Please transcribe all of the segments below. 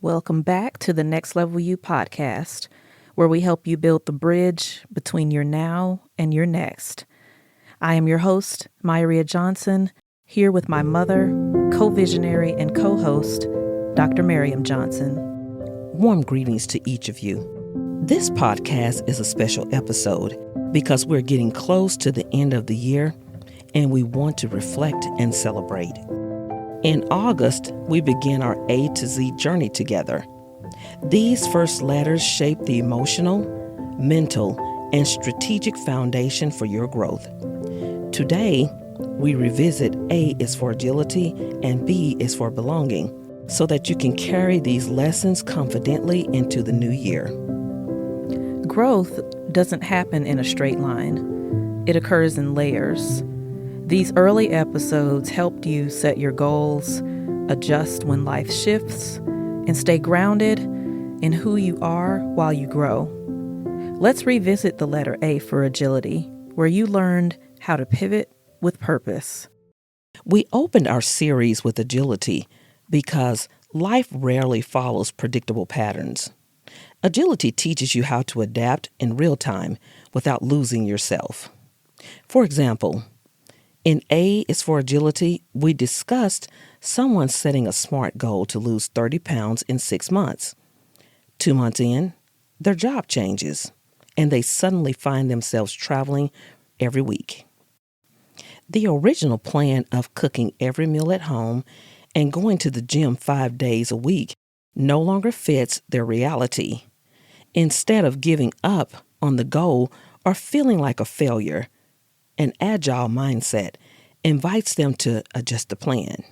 Welcome back to the Next Level You podcast, where we help you build the bridge between your now and your next. I am your host, Myria Johnson, here with my mother, co-visionary and co-host, Dr. Miriam Johnson. Warm greetings to each of you. This podcast is a special episode because we're getting close to the end of the year and we want to reflect and celebrate. In August, we begin our A to Z journey together. These first letters shape the emotional, mental, and strategic foundation for your growth. Today, we revisit A is for agility and B is for belonging, so that you can carry these lessons confidently into the new year. Growth doesn't happen in a straight line. It occurs in layers. These early episodes helped you set your goals, adjust when life shifts, and stay grounded in who you are while you grow. Let's revisit the letter A for agility, where you learned how to pivot with purpose. We opened our series with agility because life rarely follows predictable patterns. Agility teaches you how to adapt in real time without losing yourself. For example, in A is for agility, we discussed someone setting a SMART goal to lose 30 pounds in 6 months. 2 months in, their job changes, and they suddenly find themselves traveling every week. The original plan of cooking every meal at home and going to the gym 5 days a week no longer fits their reality. Instead of giving up on the goal or feeling like a failure, an agile mindset invites them to adjust the plan.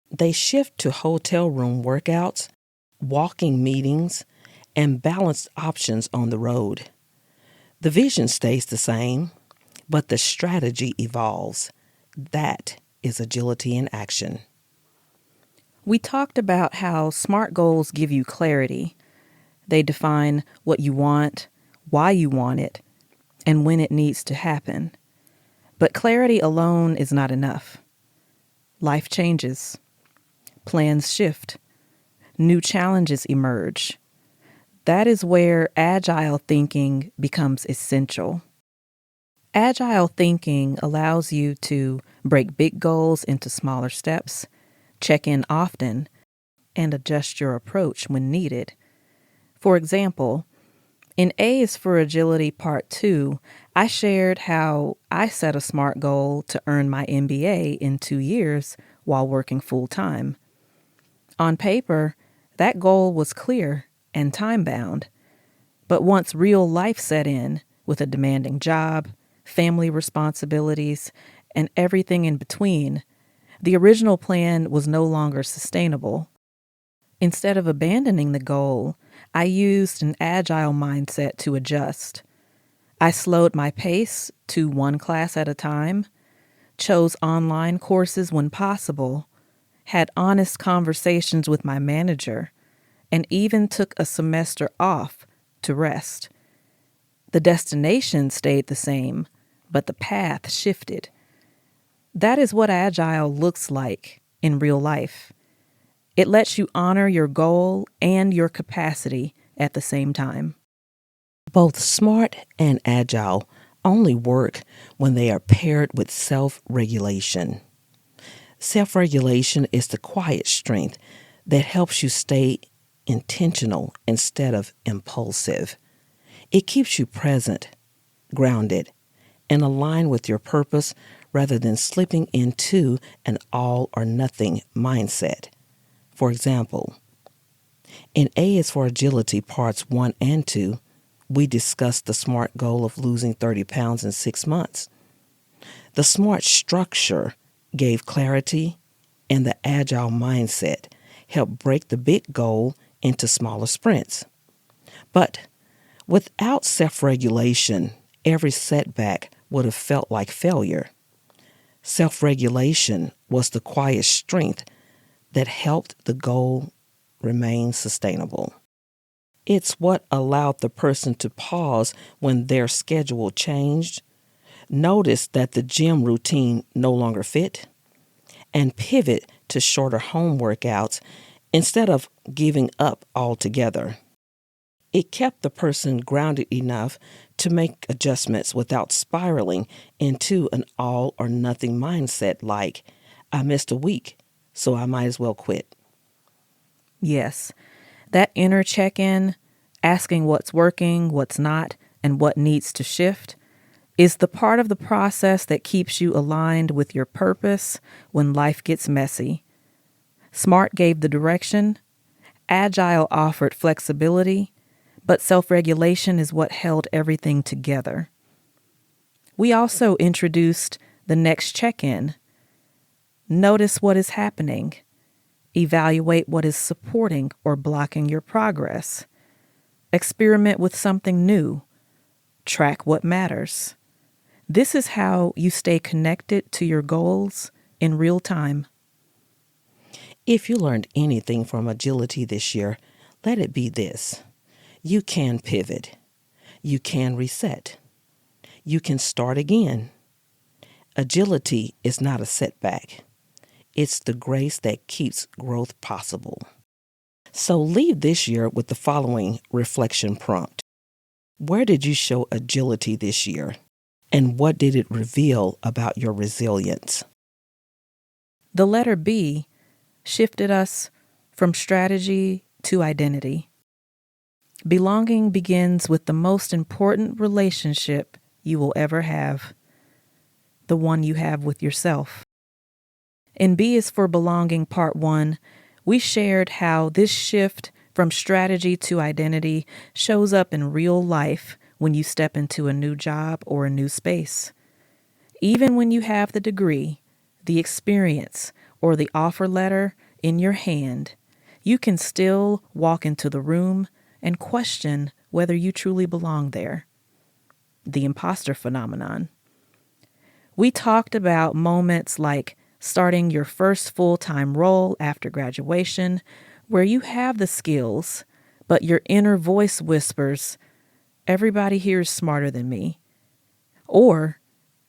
They shift to hotel room workouts, walking meetings, and balanced options on the road. The vision stays the same, but the strategy evolves. That is agility in action. We talked about how SMART goals give you clarity. They define what you want, why you want it, and when it needs to happen. But clarity alone is not enough. Life changes. Plans shift. New challenges emerge. That is where agile thinking becomes essential. Agile thinking allows you to break big goals into smaller steps, check in often, and adjust your approach when needed. For example, in A is for Agility Part 2, I shared how I set a SMART goal to earn my MBA in 2 years while working full-time. On paper, that goal was clear and time-bound. But once real life set in, with a demanding job, family responsibilities, and everything in between, the original plan was no longer sustainable. Instead of abandoning the goal, I used an agile mindset to adjust. I slowed my pace to 1 class at a time, chose online courses when possible, had honest conversations with my manager, and even took a semester off to rest. The destination stayed the same, but the path shifted. That is what agile looks like in real life. It lets you honor your goal and your capacity at the same time. Both SMART and agile only work when they are paired with self-regulation. Self-regulation is the quiet strength that helps you stay intentional instead of impulsive. It keeps you present, grounded, and aligned with your purpose rather than slipping into an all-or-nothing mindset. For example, in A is for Agility Parts 1 and 2, we discussed the SMART goal of losing 30 pounds in 6 months. The SMART structure gave clarity, and the agile mindset helped break the big goal into smaller sprints. But without self-regulation, every setback would have felt like failure. Self-regulation was the quiet strength that helped the goal remain sustainable. It's what allowed the person to pause when their schedule changed, notice that the gym routine no longer fit, and pivot to shorter home workouts instead of giving up altogether. It kept the person grounded enough to make adjustments without spiraling into an all or nothing mindset like, I missed a week, so I might as well quit. Yes, that inner check-in, asking what's working, what's not, and what needs to shift, is the part of the process that keeps you aligned with your purpose when life gets messy. SMART gave the direction, Agile offered flexibility, but self-regulation is what held everything together. We also introduced the next check-in. Notice what is happening. Evaluate what is supporting or blocking your progress. Experiment with something new. Track what matters. This is how you stay connected to your goals in real time. If you learned anything from agility this year, let it be this. You can pivot. You can reset. You can start again. Agility is not a setback. It's the grace that keeps growth possible. So leave this year with the following reflection prompt. Where did you show agility this year? And what did it reveal about your resilience? The letter B shifted us from strategy to identity. Belonging begins with the most important relationship you will ever have, the one you have with yourself. In B is for Belonging Part 1, we shared how this shift from strategy to identity shows up in real life when you step into a new job or a new space. Even when you have the degree, the experience, or the offer letter in your hand, you can still walk into the room and question whether you truly belong there. The imposter phenomenon. We talked about moments like starting your first full-time role after graduation, where you have the skills, but your inner voice whispers, everybody here is smarter than me. Or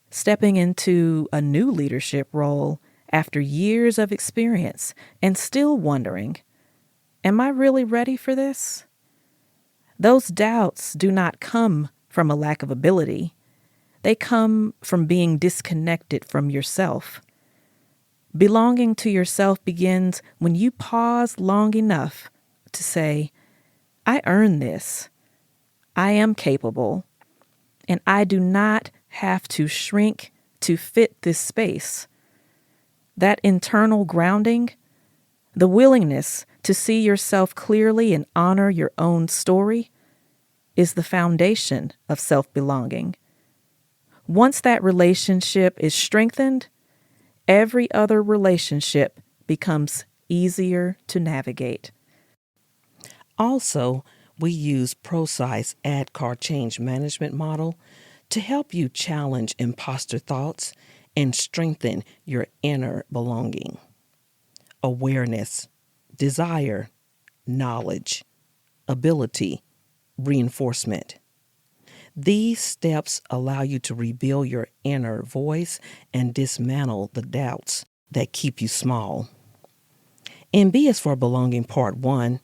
stepping into a new leadership role after years of experience and still wondering, am I really ready for this? Those doubts do not come from a lack of ability. They come from being disconnected from yourself. Belonging to yourself begins when you pause long enough to say, I earn this. I am capable. And I do not have to shrink to fit this space. That internal grounding, the willingness to see yourself clearly and honor your own story, is the foundation of self-belonging. Once that relationship is strengthened, every other relationship becomes easier to navigate. Also, we use ProSci's ADKAR change management model to help you challenge imposter thoughts and strengthen your inner belonging. Awareness, desire, knowledge, ability, reinforcement. These steps allow you to rebuild your inner voice and dismantle the doubts that keep you small. In B is for Belonging Part 1,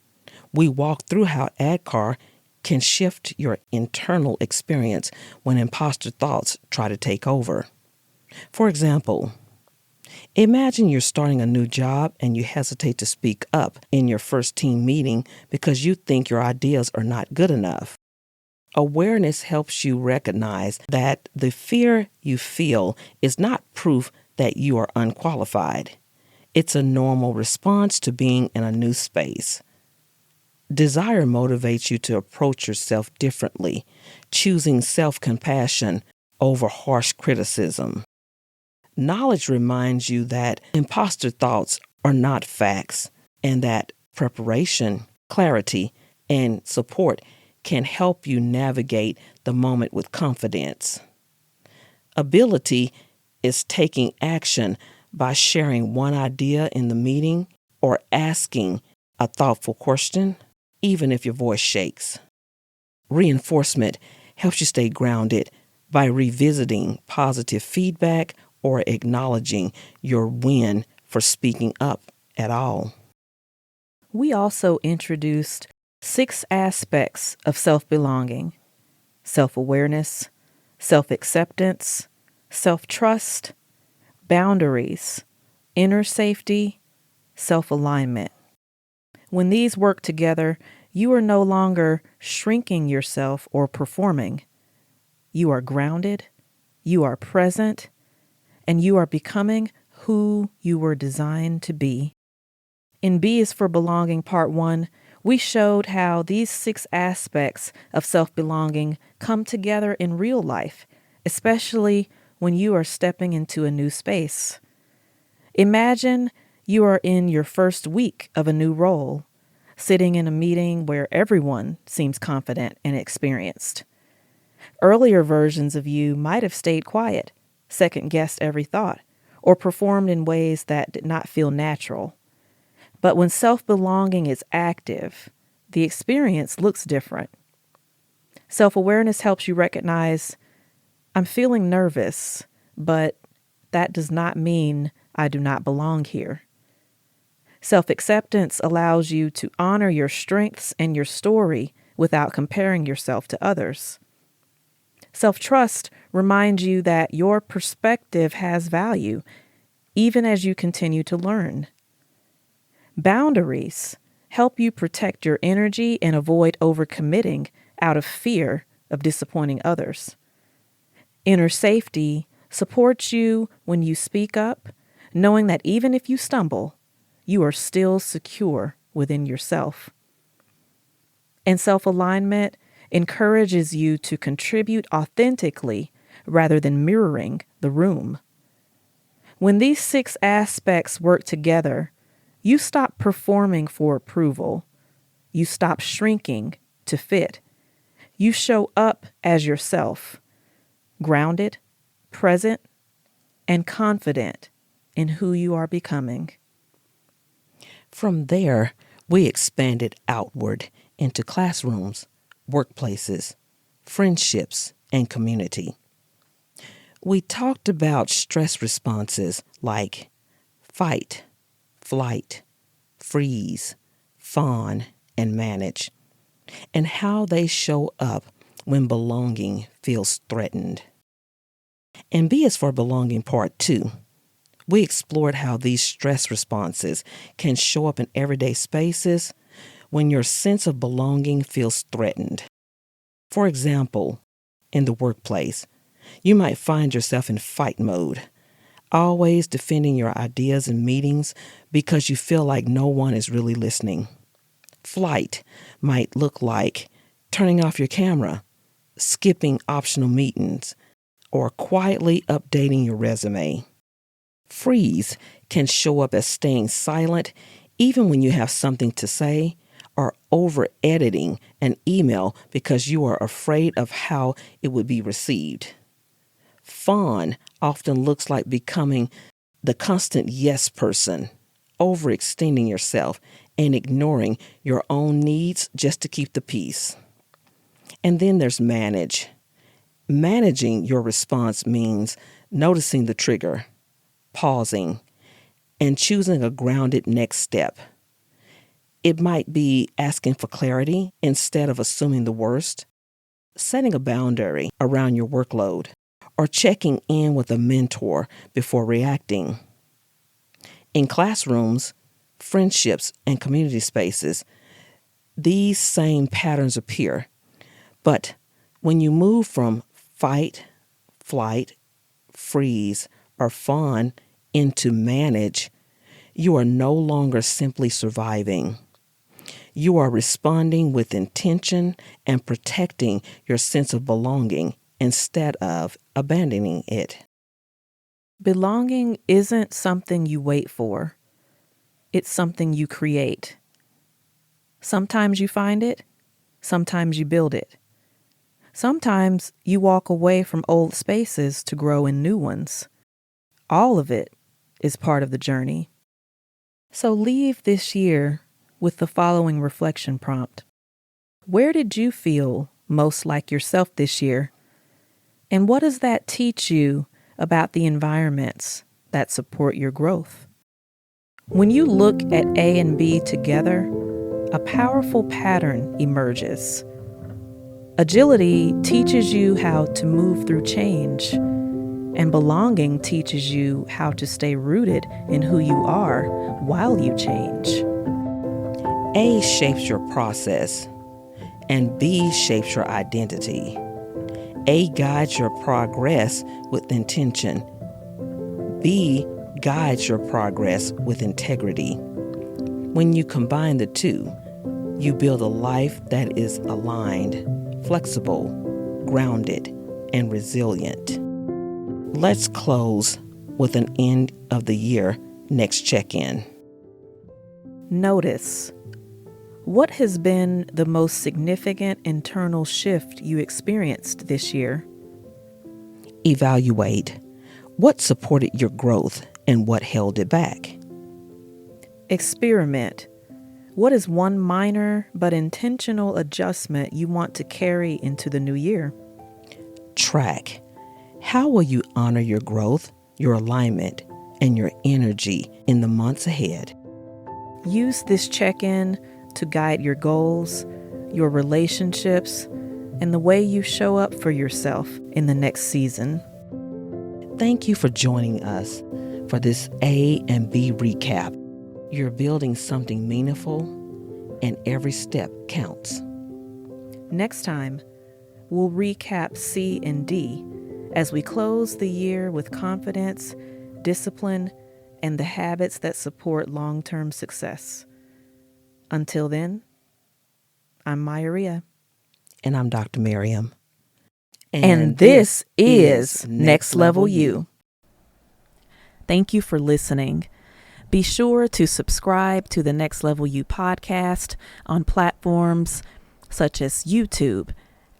we walk through how ADKAR can shift your internal experience when imposter thoughts try to take over. For example, imagine you're starting a new job and you hesitate to speak up in your first team meeting because you think your ideas are not good enough. Awareness helps you recognize that the fear you feel is not proof that you are unqualified. It's a normal response to being in a new space. Desire motivates you to approach yourself differently, choosing self-compassion over harsh criticism. Knowledge reminds you that imposter thoughts are not facts and that preparation, clarity, and support can help you navigate the moment with confidence. Ability is taking action by sharing one idea in the meeting or asking a thoughtful question, even if your voice shakes. Reinforcement helps you stay grounded by revisiting positive feedback or acknowledging your win for speaking up at all. We also introduced 6 aspects of self-belonging: self-awareness, self-acceptance, self-trust, boundaries, inner safety, self-alignment. When these work together, you are no longer shrinking yourself or performing. You are grounded, you are present, and you are becoming who you were designed to be. In B is for Belonging Part 1, we showed how these 6 aspects of self-belonging come together in real life, especially when you are stepping into a new space. Imagine you are in your first week of a new role, sitting in a meeting where everyone seems confident and experienced. Earlier versions of you might have stayed quiet, second-guessed every thought, or performed in ways that did not feel natural. But when self-belonging is active, the experience looks different. Self-awareness helps you recognize, I'm feeling nervous, but that does not mean I do not belong here. Self-acceptance allows you to honor your strengths and your story without comparing yourself to others. Self-trust reminds you that your perspective has value, even as you continue to learn. Boundaries help you protect your energy and avoid overcommitting out of fear of disappointing others. Inner safety supports you when you speak up, knowing that even if you stumble, you are still secure within yourself. And self-alignment encourages you to contribute authentically rather than mirroring the room. When these 6 aspects work together, you stop performing for approval. You stop shrinking to fit. You show up as yourself, grounded, present, and confident in who you are becoming. From there, we expanded outward into classrooms, workplaces, friendships, and community. We talked about stress responses like fight, flight, freeze, fawn, and manage, and how they show up when belonging feels threatened. And B is for Belonging Part 2. We explored how these stress responses can show up in everyday spaces when your sense of belonging feels threatened. For example, in the workplace, you might find yourself in fight mode, always defending your ideas in meetings because you feel like no one is really listening. Flight might look like turning off your camera, skipping optional meetings, or quietly updating your resume. Freeze can show up as staying silent even when you have something to say, or over-editing an email because you are afraid of how it would be received. Fawn often looks like becoming the constant yes person, overextending yourself and ignoring your own needs just to keep the peace. And then there's manage. Managing your response means noticing the trigger, pausing, and choosing a grounded next step. It might be asking for clarity instead of assuming the worst, setting a boundary around your workload, or checking in with a mentor before reacting. In classrooms, friendships, and community spaces, these same patterns appear. But when you move from fight, flight, freeze, or fawn into manage, you are no longer simply surviving. You are responding with intention and protecting your sense of belonging instead of abandoning it. Belonging isn't something you wait for. It's something you create. Sometimes you find it, sometimes you build it. Sometimes you walk away from old spaces to grow in new ones. All of it is part of the journey. So leave this year with the following reflection prompt. Where did you feel most like yourself this year? And what does that teach you about the environments that support your growth? When you look at A and B together, a powerful pattern emerges. Agility teaches you how to move through change, and belonging teaches you how to stay rooted in who you are while you change. A shapes your process, and B shapes your identity. A guides your progress with intention. B guides your progress with integrity. When you combine the two, you build a life that is aligned, flexible, grounded, and resilient. Let's close with an end of the year next check-in. Notice, what has been the most significant internal shift you experienced this year? Evaluate, what supported your growth and what held it back? Experiment. What is one minor but intentional adjustment you want to carry into the new year? Track. How will you honor your growth, your alignment, and your energy in the months ahead? Use this check-in to guide your goals, your relationships, and the way you show up for yourself in the next season. Thank you for joining us for this A and B recap. You're building something meaningful, and every step counts. Next time, we'll recap C and D as we close the year with confidence, discipline, and the habits that support long-term success. Until then, I'm Mayaria. And I'm Dr. Miriam. And this is Next Level You. Thank you for listening. Be sure to subscribe to the Next Level You podcast on platforms such as YouTube,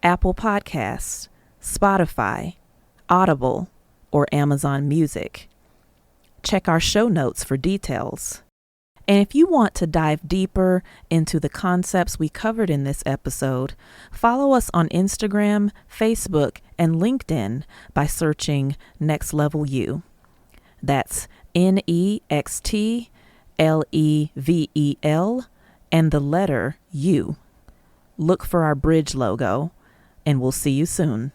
Apple Podcasts, Spotify, Audible, or Amazon Music. Check our show notes for details. And if you want to dive deeper into the concepts we covered in this episode, follow us on Instagram, Facebook, and LinkedIn by searching Next Level You. That's NEXTLEVEL and the letter U. Look for our bridge logo, and we'll see you soon.